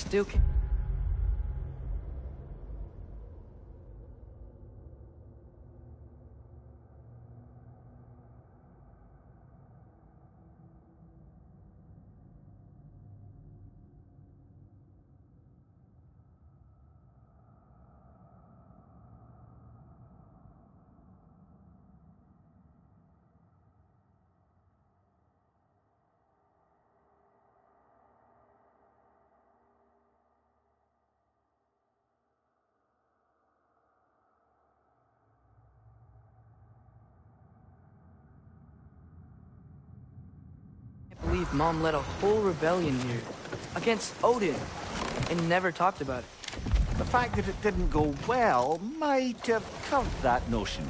still can't believe Mom led a whole rebellion here against Odin and never talked about it. The fact that it didn't go well might have covered that notion.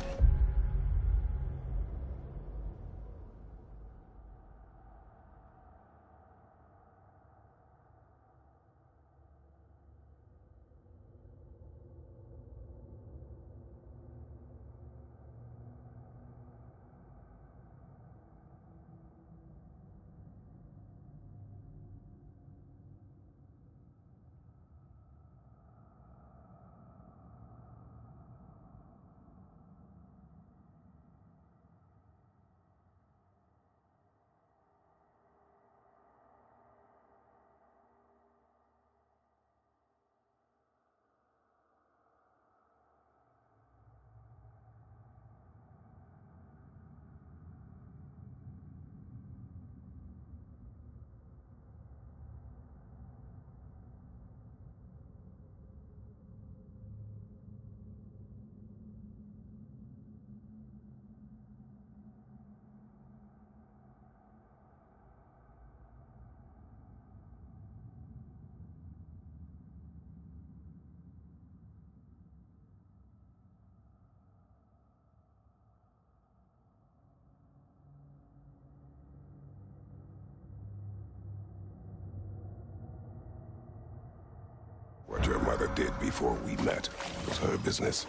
What your mother did before we met was her business.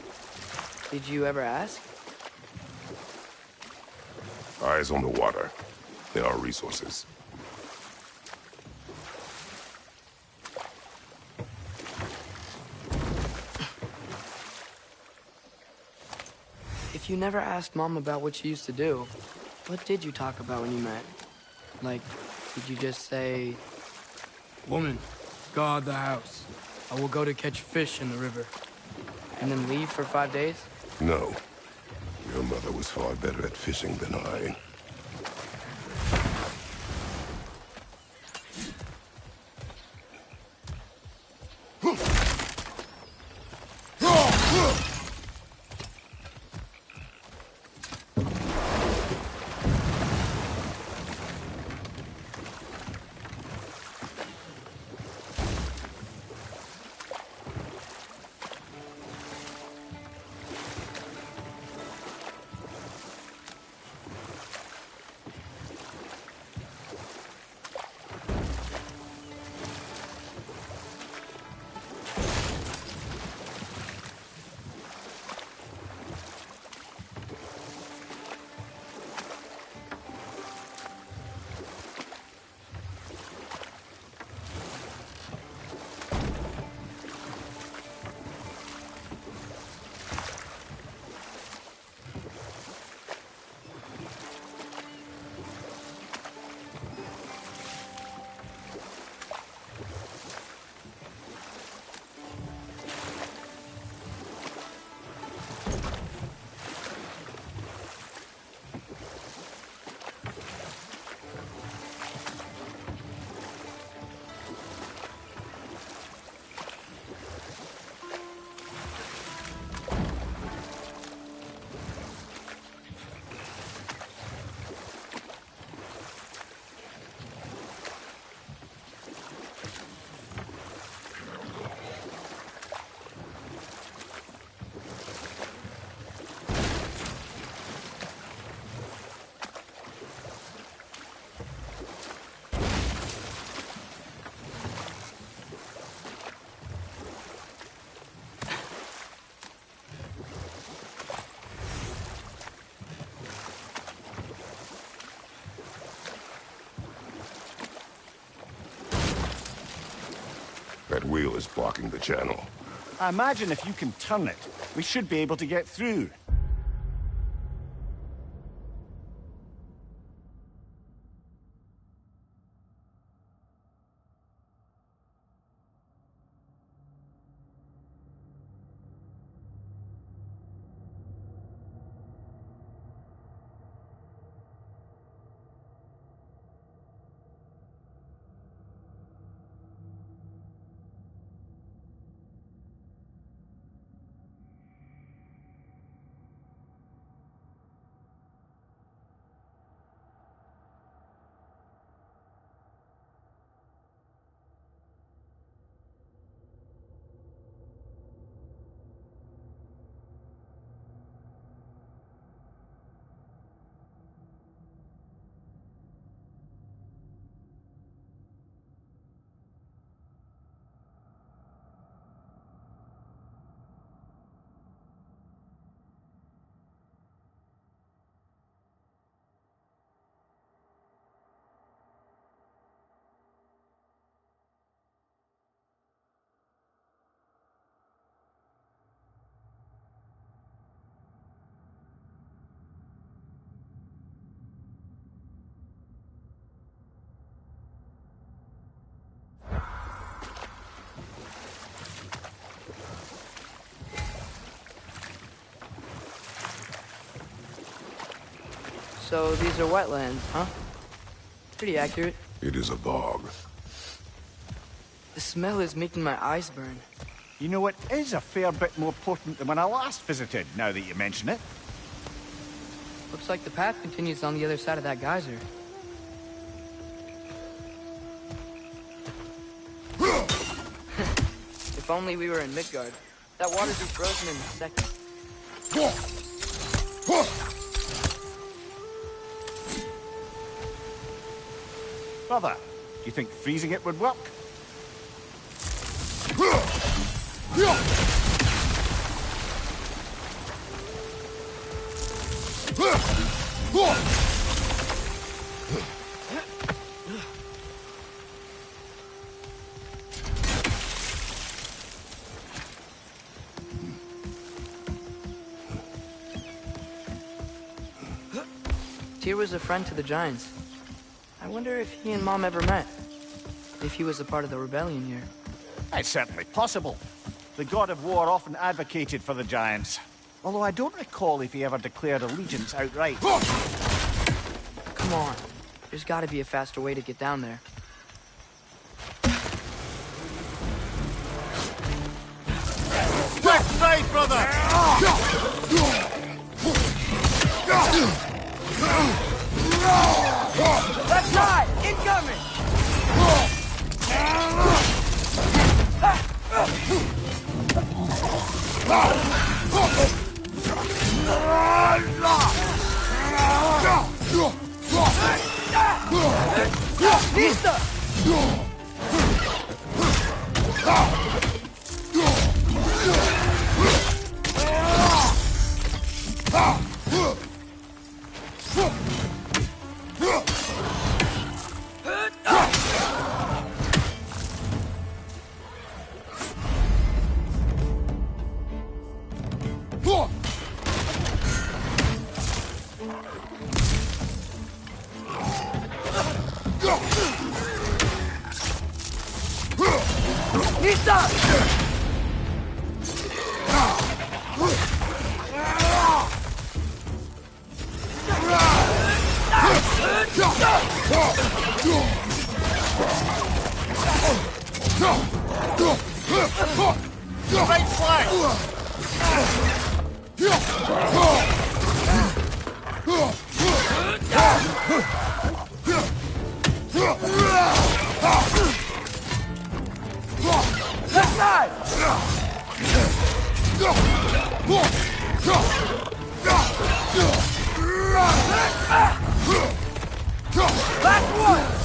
Did you ever ask? Eyes on the water. There are resources. If you never asked Mom about what she used to do, what did you talk about when you met? Like, did you just say, "Woman, guard the house. I will go to catch fish in the river," and then leave for 5 days? No. Your mother was far better at fishing than I. That wheel is blocking the channel. I imagine if you can turn it, we should be able to get through. So these are wetlands, huh? Pretty accurate. It is a bog. The smell is making my eyes burn. You know, it is a fair bit more potent than when I last visited, now that you mention it. Looks like the path continues on the other side of that geyser. If only we were in Midgard. That water'd be frozen in a second. Brother, do you think freezing it would work? Tyr was a friend to the Giants. I wonder if he and Mom ever met. If he was a part of the rebellion here. It's certainly possible. The god of war often advocated for the Giants. Although I don't recall if he ever declared allegiance outright. Come on. There's gotta be a faster way to get down there. Left side, brother! Left side! Incoming! Vista! Right flank! Left side! Last one!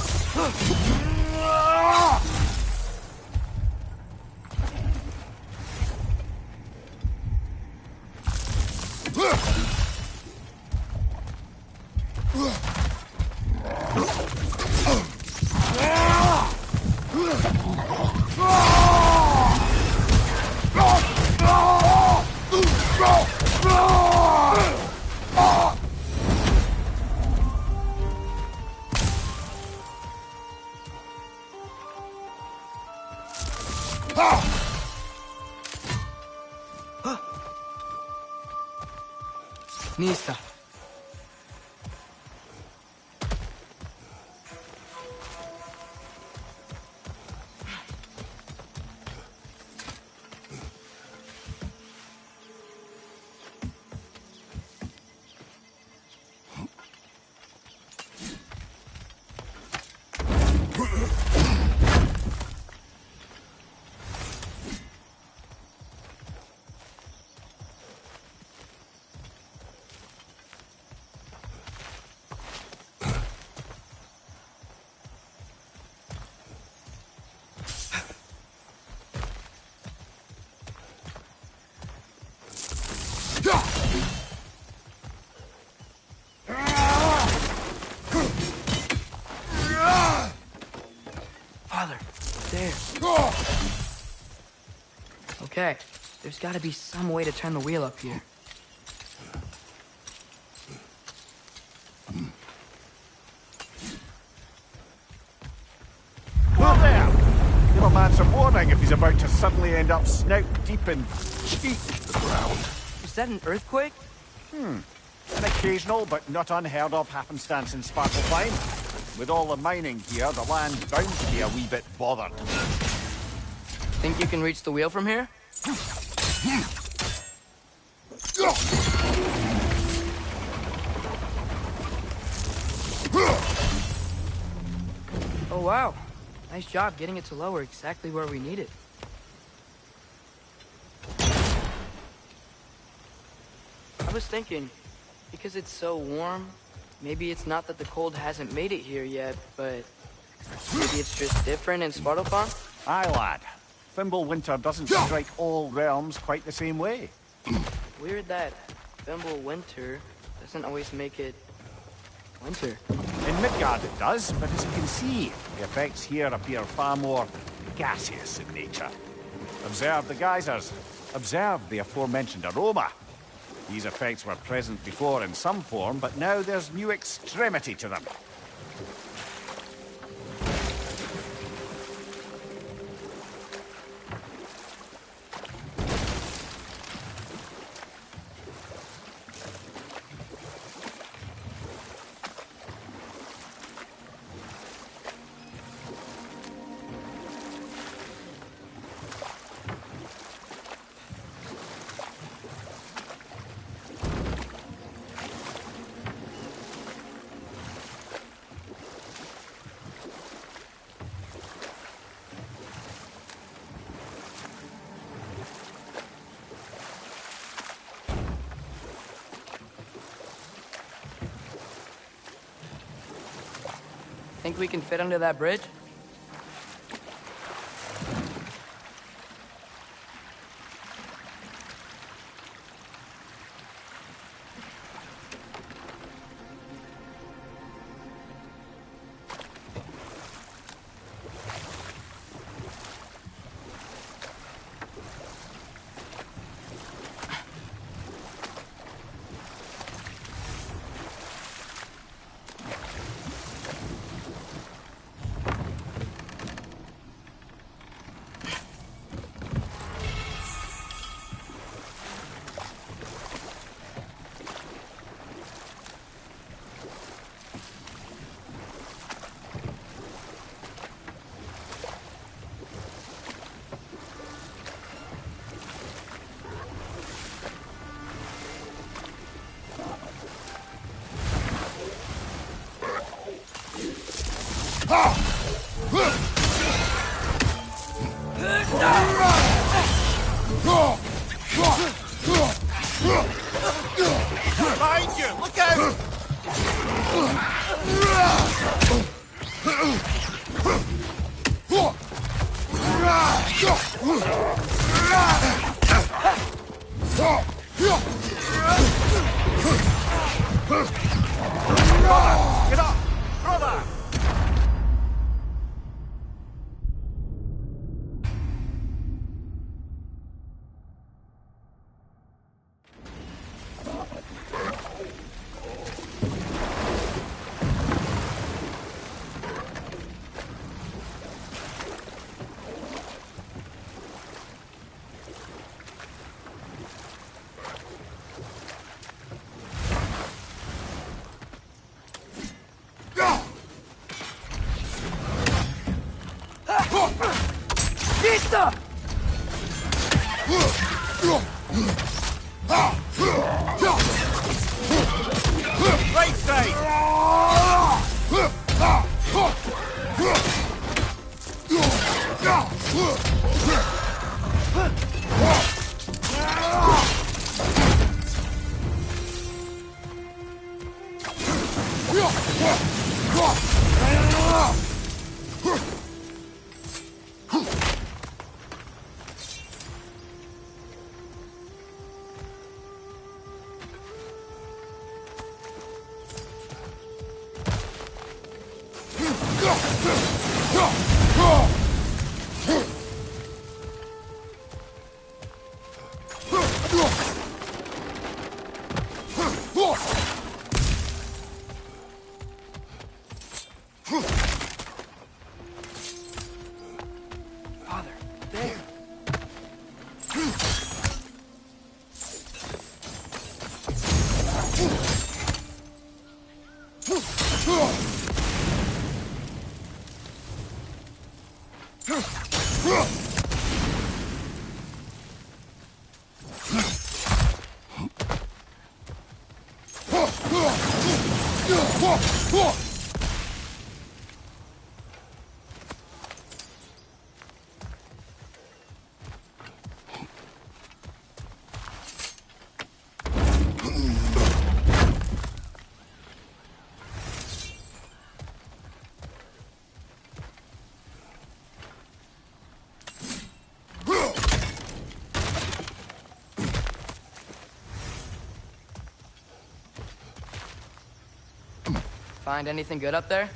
Nista. Father, there. Okay, there's gotta be some way to turn the wheel up here. Whoa there! Give a man some warning if he's about to suddenly end up snout deep in cheek. The ground. Is that an earthquake? An occasional but not unheard of happenstance in Svartalfheim. With all the mining here, the land's bound to be a wee bit bothered. Think you can reach the wheel from here? Oh wow, nice job getting it to lower exactly where we need it. I was thinking, because it's so warm, maybe it's not that the cold hasn't made it here yet, but maybe it's just different in Svartalfheim? Aye, lad. Fimbulwinter doesn't strike all realms quite the same way. Weird that Fimbulwinter doesn't always make it winter. In Midgard it does, but as you can see, the effects here appear far more gaseous in nature. Observe the geysers. Observe the aforementioned aroma. These effects were present before in some form, but now there's new extremity to them. Think we can fit under that bridge? Behind you! Look out! Get up! Brother! strike! Father, there. Find anything good up there?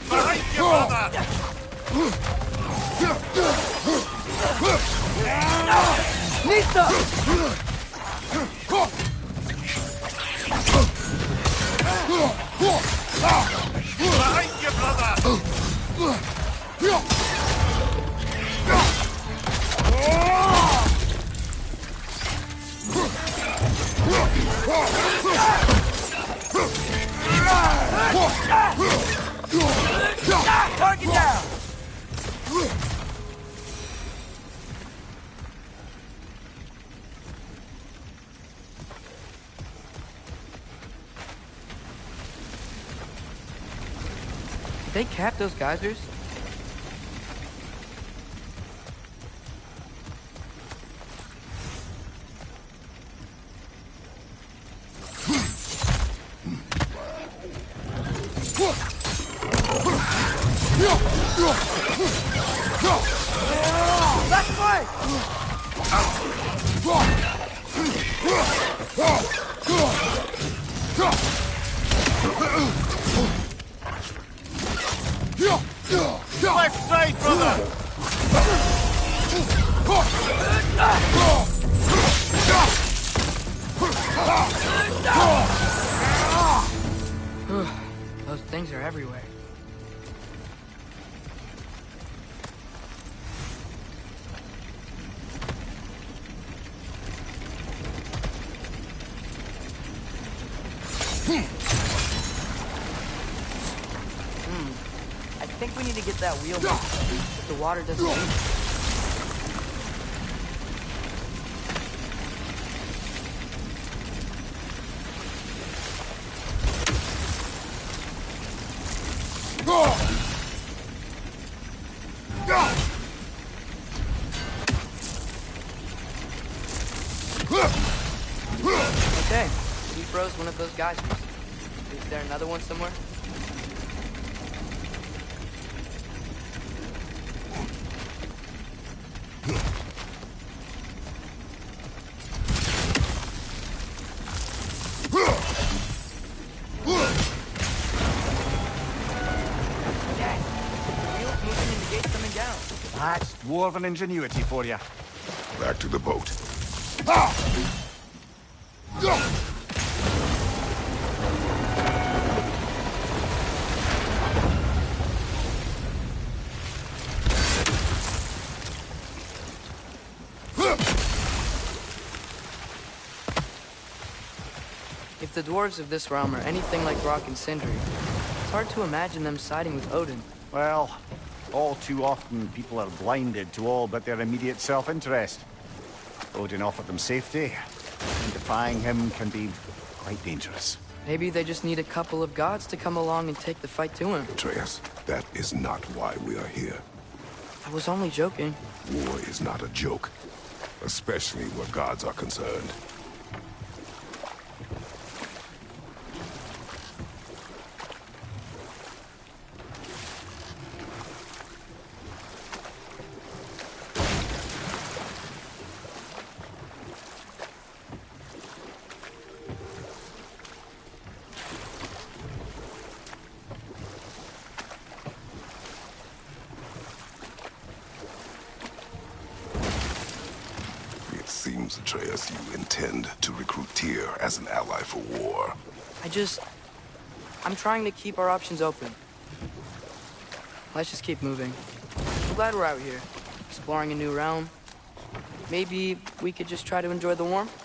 Behind you, brother! Nita! Behind you, brother! Target down! They cap those geysers? Back away! Left side, brother! Those things are everywhere. I think we need to get that wheel moving, if the water doesn't leave. Okay, he froze one of those geysers. Is there another one somewhere? Dad, the wheel's moving and the gate's coming down. That's dwarven ingenuity for you. Back to the boat. the dwarves of this realm are anything like Rock and Sindri, it's hard to imagine them siding with Odin. Well, all too often people are blinded to all but their immediate self-interest. Odin offered them safety, and defying him can be quite dangerous. Maybe they just need a couple of gods to come along and take the fight to him. Atreus, that is not why we are here. I was only joking. War is not a joke, especially where gods are concerned. Seems, Atreus, you intend to recruit Tyr as an ally for war. I'm trying to keep our options open. Let's just keep moving. I'm glad we're out here, exploring a new realm. Maybe we could just try to enjoy the warmth?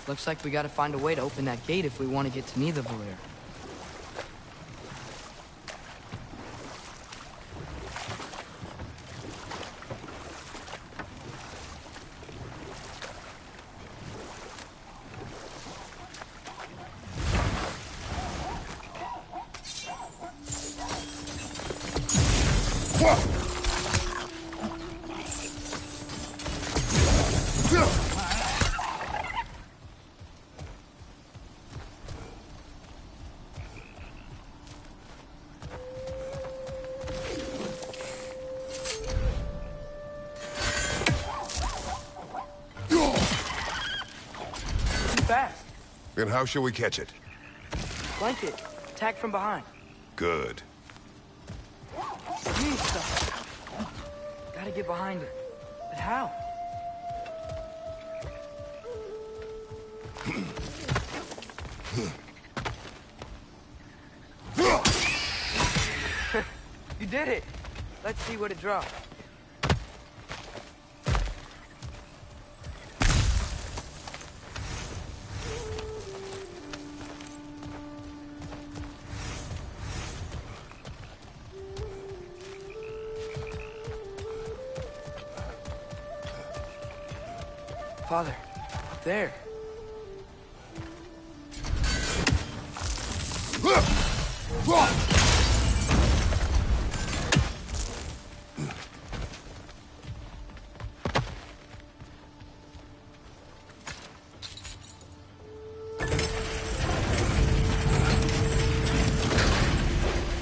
Looks like we gotta find a way to open that gate if we want to get to Nidavellir. Fast. Then how shall we catch it? Flank it. Attack from behind. Good. Need stuff. Gotta get behind it. But how? You did it. Let's see what it dropped. Father, up there.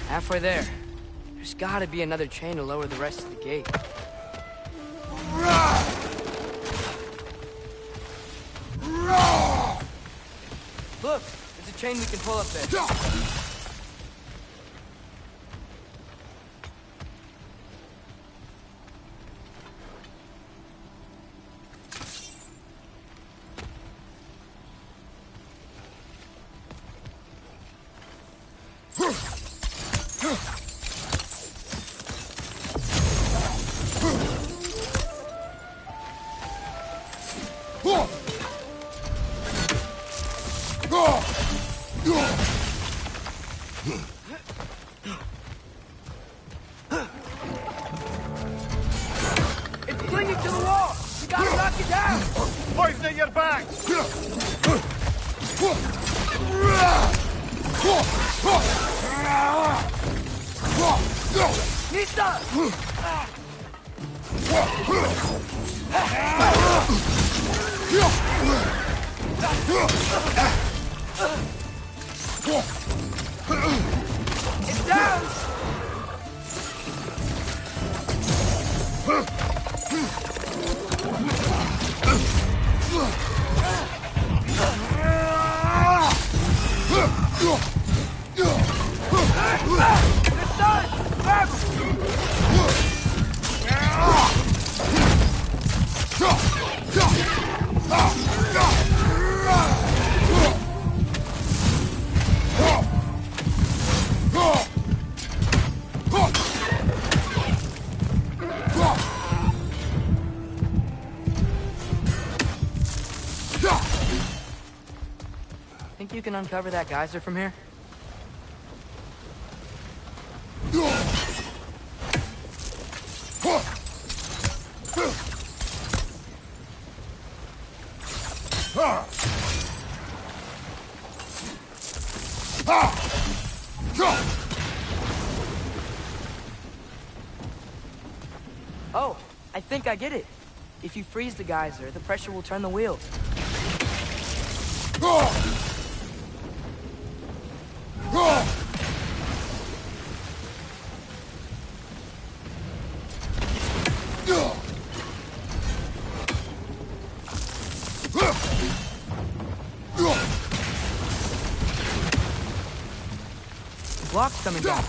Halfway there. There's gotta be another chain to lower the rest of the gate. Look, there's a chain we can pull up there. It's clinging to the wall! You gotta knock it down! Poison at your back! Nista! It's down! It's done! Grab Think you can uncover that geyser from here? Oh, I think I get it. If you freeze the geyser, the pressure will turn the wheel. The block's coming down.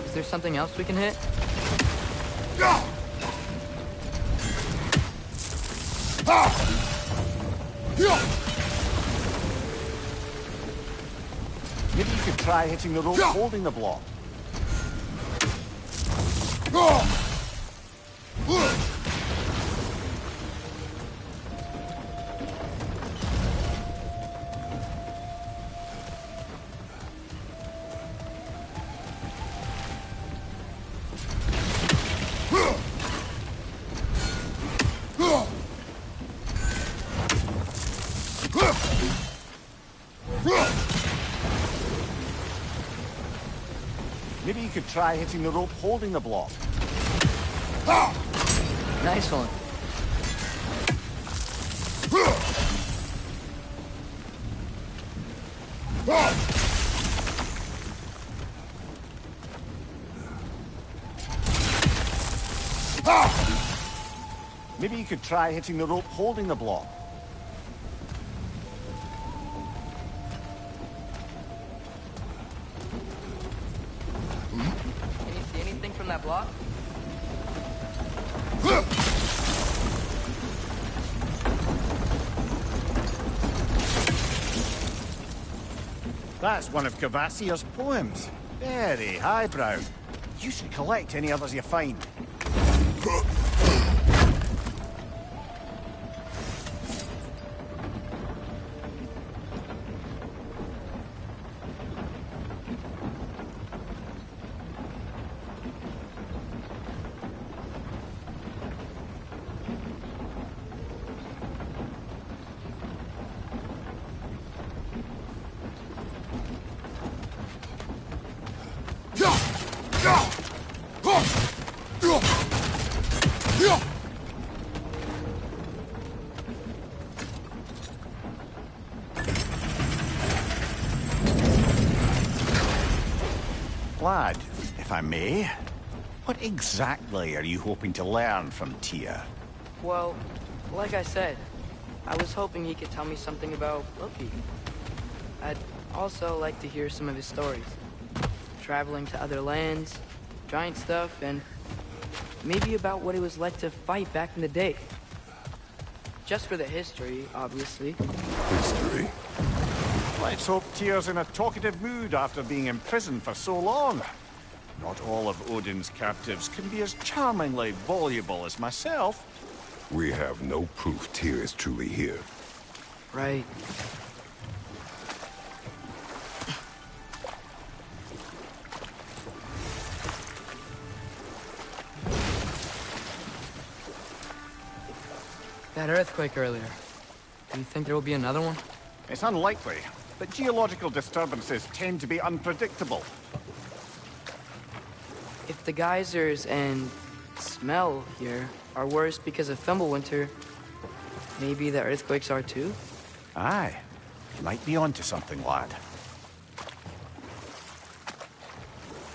Is there something else we can hit? Maybe you could try hitting the rope holding the block. Maybe you could try hitting the rope holding the block. Nice one. Maybe you could try hitting the rope holding the block. Can you see anything from that block? That's one of Cavassier's poems. Very highbrow. You should collect any others you find. Lad, if I may, what exactly are you hoping to learn from Tyr? Well, like I said, I was hoping he could tell me something about Loki. I'd also like to hear some of his stories. Traveling to other lands, giant stuff, and maybe about what it was like to fight back in the day. Just for the history, obviously. History. Let's hope Tyr's in a talkative mood after being imprisoned for so long. Not all of Odin's captives can be as charmingly voluble as myself. We have no proof Tyr is truly here. Right. That earthquake earlier. Do you think there will be another one? It's unlikely, but geological disturbances tend to be unpredictable. If the geysers and smell here are worse because of Fimbulwinter, maybe the earthquakes are too? Aye. You might be onto something, lad.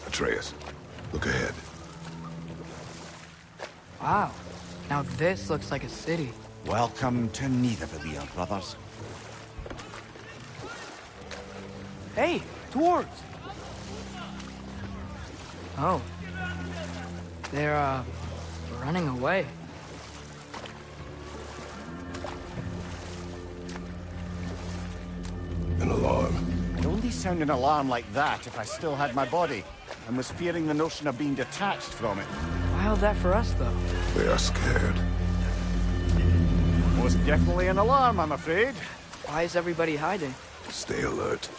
Atreus, look ahead. Wow. Now this looks like a city. Welcome to Nidavellir, brothers. Hey, dwarves! Oh. They're, running away. An alarm. wouldn't sound an alarm like that if I still had my body, and was fearing the notion of being detached from it. How's that for us, though? They are scared. Most definitely an alarm, I'm afraid. Why is everybody hiding? Stay alert.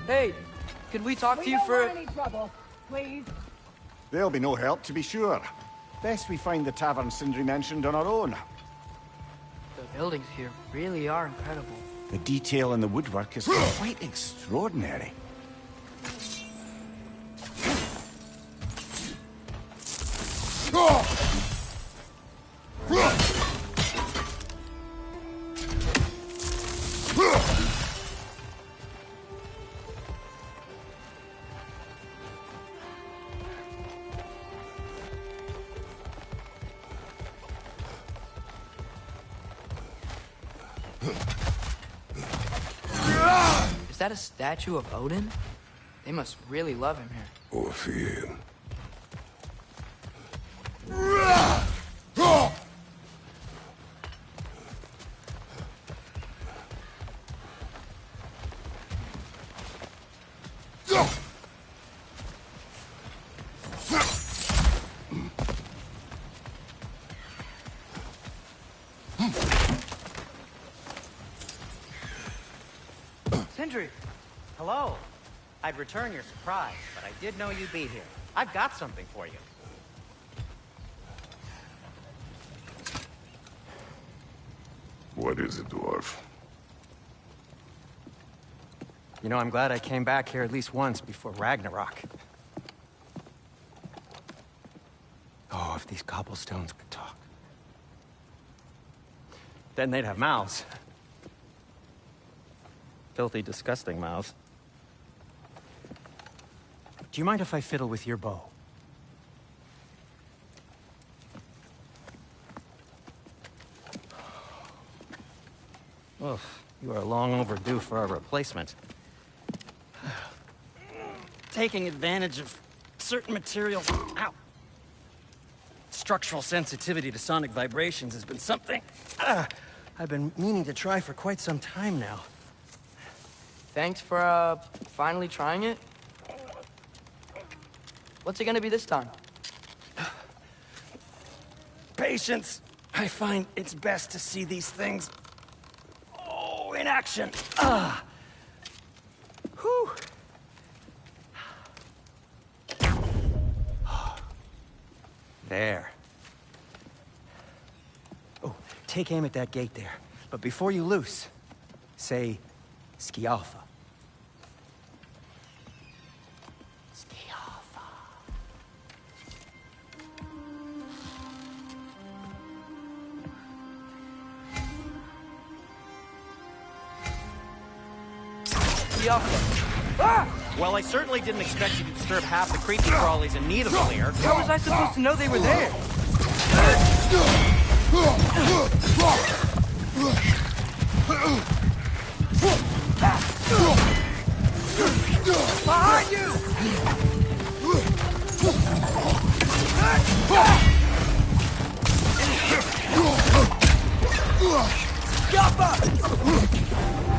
Hey, could we talk to you for... We don't want any trouble, please. There'll be no help, to be sure. Best we find the tavern Sindri mentioned on our own. The buildings here really are incredible. The detail in the woodwork is quite extraordinary. Is that a statue of Odin? They must really love him here. Or fear him. Sindri! Hello. I'd return your surprise, but I did know you'd be here. I've got something for you. What is it, dwarf? You know, I'm glad I came back here at least once before Ragnarok. Oh, if these cobblestones could talk. Then they'd have mouths. Filthy, disgusting mouths. Do you mind if I fiddle with your bow? Oh, you are long overdue for a replacement. Taking advantage of certain materials. Ow! Structural sensitivity to sonic vibrations has been something I've been meaning to try for quite some time now. Thanks for, finally trying it. What's it gonna be this time? Patience. I find it's best to see these things, in action. Whew. There. Oh, take aim at that gate there. But before you loose, say, Skialfa. Skialfa. Well, I certainly didn't expect you to disturb half the creepy crawlies in Nidavellir. How was I supposed to know they were there? Behind you!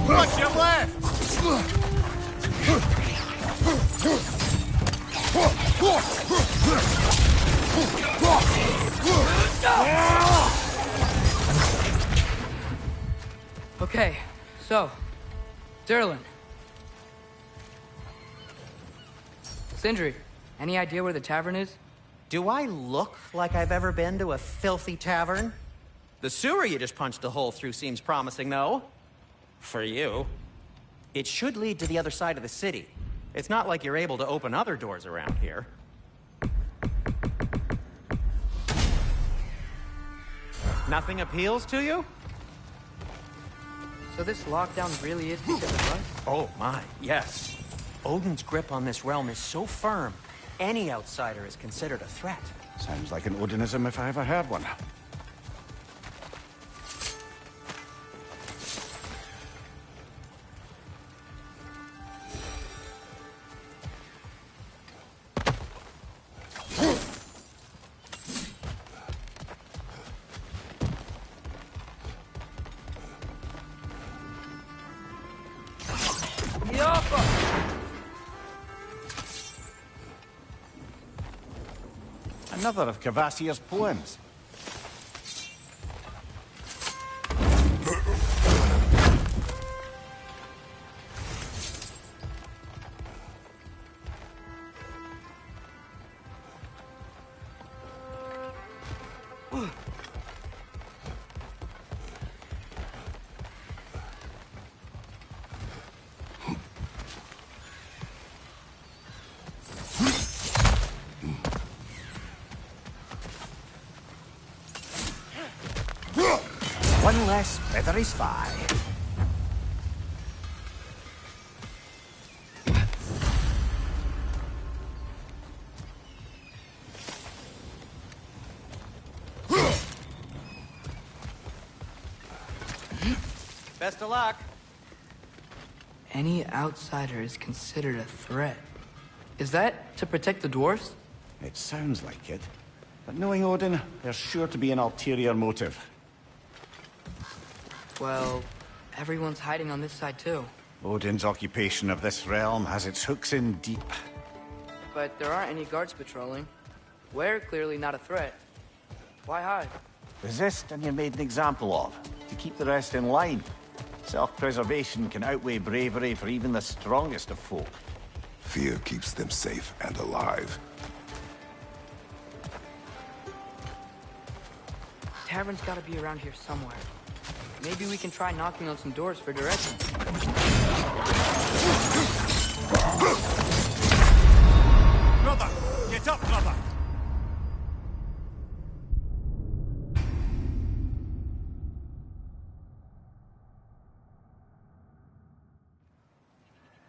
Watch your left! Okay, so, Durlin. Sindri, any idea where the tavern is? Do I look like I've ever been to a filthy tavern? The sewer you just punched a hole through seems promising, though. For you. It should lead to the other side of the city. It's not like you're able to open other doors around here. Nothing appeals to you? So this lockdown really is because of us? Oh my, yes. Odin's grip on this realm is so firm, any outsider is considered a threat. Sounds like an Odinism if I ever heard one. Another of Cavassier's poems. One less feathery spy. Best of luck. Any outsider is considered a threat. Is that to protect the dwarves? It sounds like it. But knowing Odin, there's sure to be an ulterior motive. Well, everyone's hiding on this side too. Odin's occupation of this realm has its hooks in deep. But there aren't any guards patrolling. We're clearly not a threat. Why hide? Resist and you're made an example of, to keep the rest in line. Self-preservation can outweigh bravery for even the strongest of folk. Fear keeps them safe and alive. Tavern's gotta be around here somewhere. Maybe we can try knocking on some doors for directions. Brother! Get up, brother!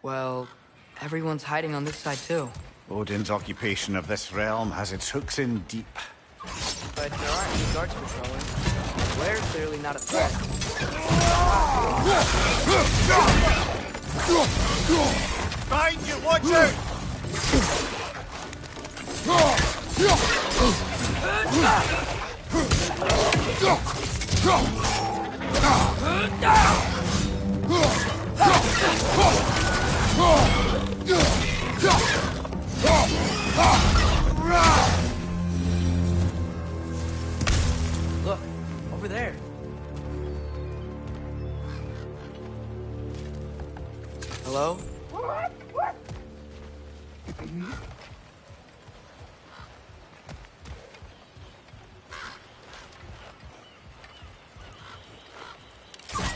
Well, everyone's hiding on this side too. Odin's occupation of this realm has its hooks in deep. But there aren't any guards patrolling. We're clearly not a threat. Behind you, watch out! Look, over there. Hello?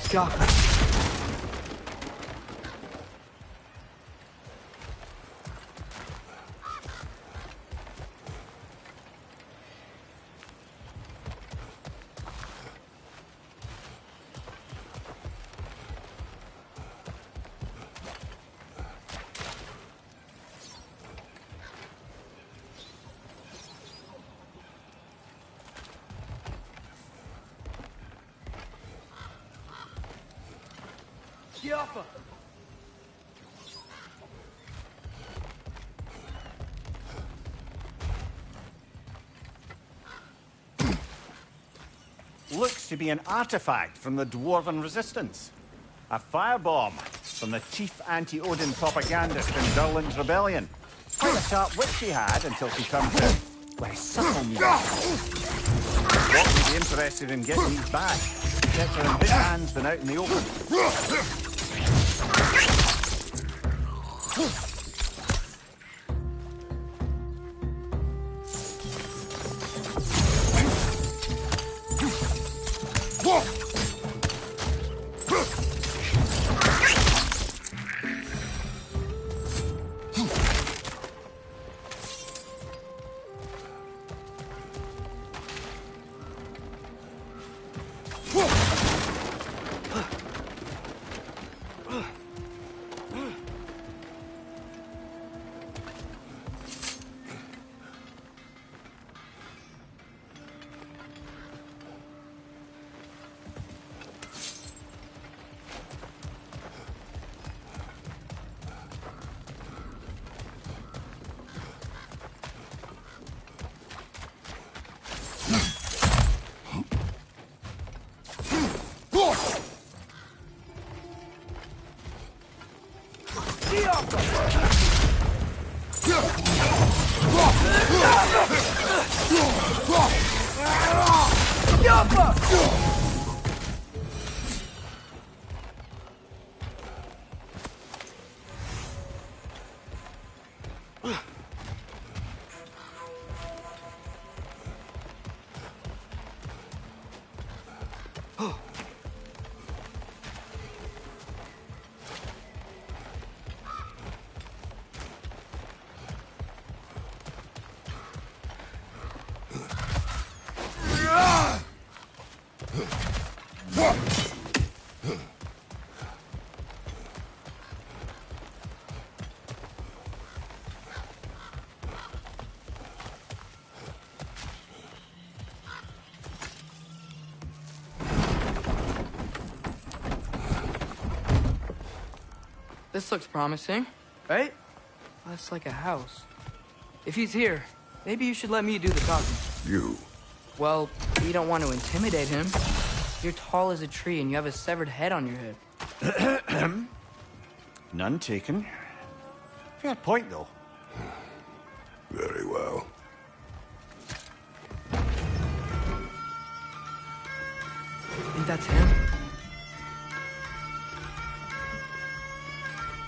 Scott. Kiafa! Looks to be an artifact from the Dwarven Resistance. A firebomb from the chief anti-Odin propagandist in Durlin's rebellion. Quite a sharp wit she had until she turned to, well, subtle music. What would be interested in getting these back? Better in big hands than out in the open. This looks promising, right? That's like a house. If he's here, maybe you should let me do the talking. You. Well, we don't want to intimidate him. You're tall as a tree and you have a severed head on your head. None taken. Fair point, though. Very well. Think that's him?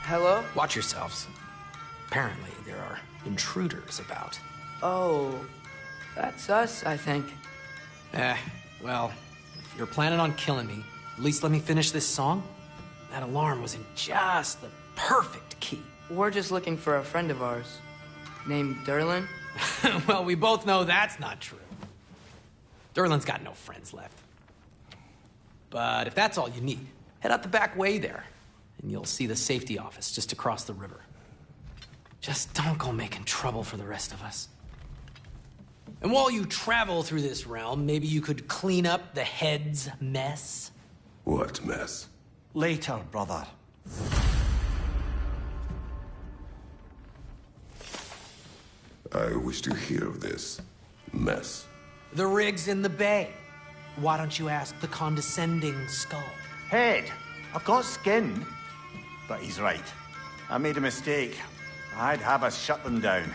Hello? Watch yourselves. Apparently, there are intruders about. Oh, that's us, I think. Well, if you're planning on killing me, at least let me finish this song. That alarm was in just the perfect key. We're just looking for a friend of ours, named Durlin. Well, we both know that's not true. Durlin's got no friends left. But if that's all you need, head out the back way there, and you'll see the safety office just across the river. Just don't go making trouble for the rest of us. And while you travel through this realm, maybe you could clean up the head's mess? What mess? Later, brother. I wish to hear of this mess. The rig's in the bay. Why don't you ask the condescending skull? Head, I've got skin. But he's right. I made a mistake. I'd have us shut them down.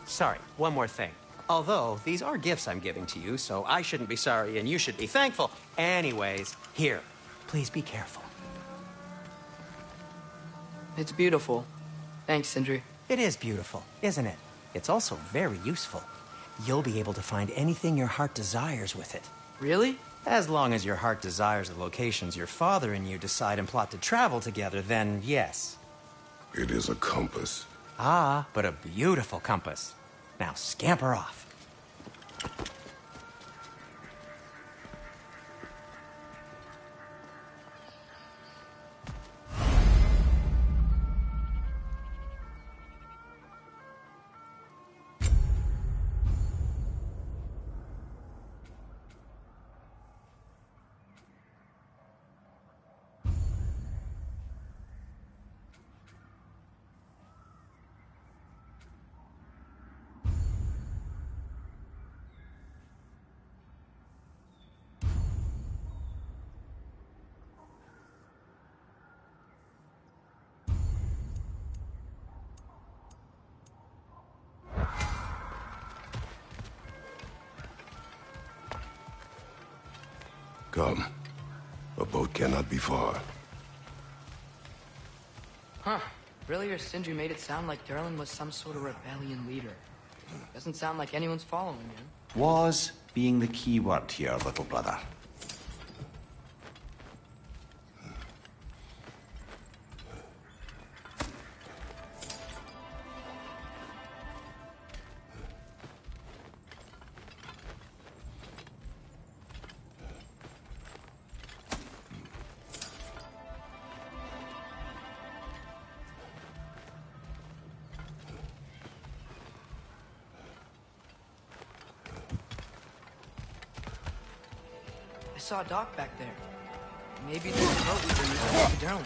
Sorry, one more thing. Although, these are gifts I'm giving to you, so I shouldn't be sorry and you should be thankful. Anyways, here, please be careful. It's beautiful. Thanks, Sindri. It is beautiful, isn't it? It's also very useful. You'll be able to find anything your heart desires with it. Really? As long as your heart desires the locations your father and you decide and plot to travel together, then yes. It is a compass. Ah, but a beautiful compass. Now scamper off. Come. A boat cannot be far. Huh. Earlier, Sindri made it sound like Durlin was some sort of rebellion leader. Doesn't sound like anyone's following him. Was being the key word here, little brother. I saw a dock back there. Maybe there's a boat we can use to Durlin.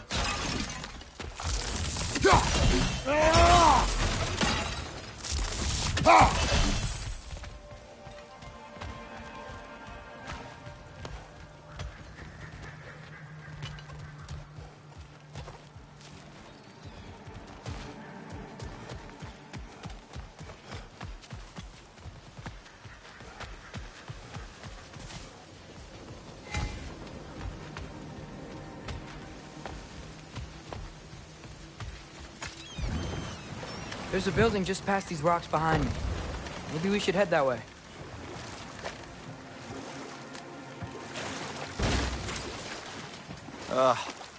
There's a building just past these rocks behind me. Maybe we should head that way.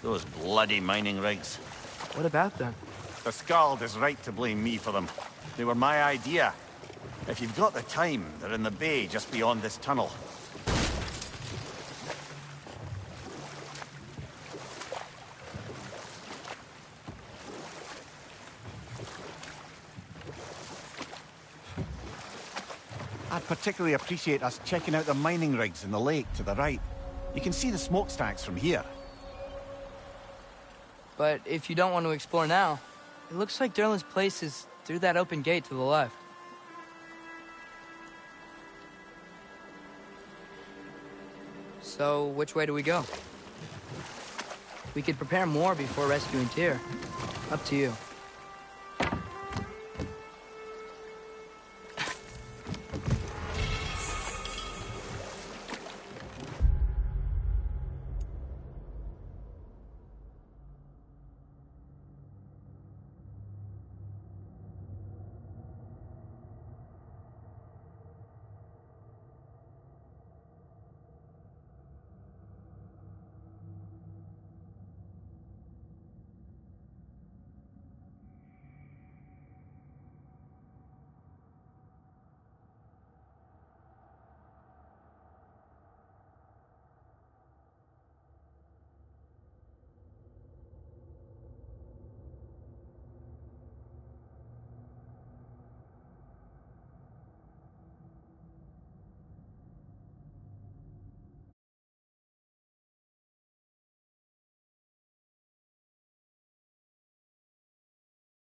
Those bloody mining rigs. What about them? The Skald is right to blame me for them. They were my idea. If you've got the time, they're in the bay just beyond this tunnel. I'd particularly appreciate us checking out the mining rigs in the lake to the right. You can see the smokestacks from here. But if you don't want to explore now, it looks like Durlin's place is through that open gate to the left. So, which way do we go? We could prepare more before rescuing Tyr. Up to you.